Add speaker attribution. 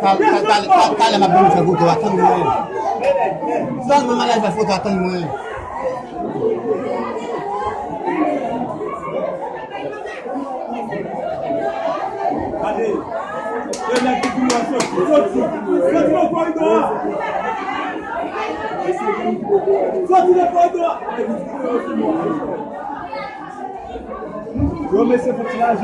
Speaker 1: Kala mabulu sa foto atan mo. Saan mo malay sa foto atan mo.
Speaker 2: Allez, il y a qui doit sortir. Sorti le corridor. Sorti le corridor. Eu comecei a tirar de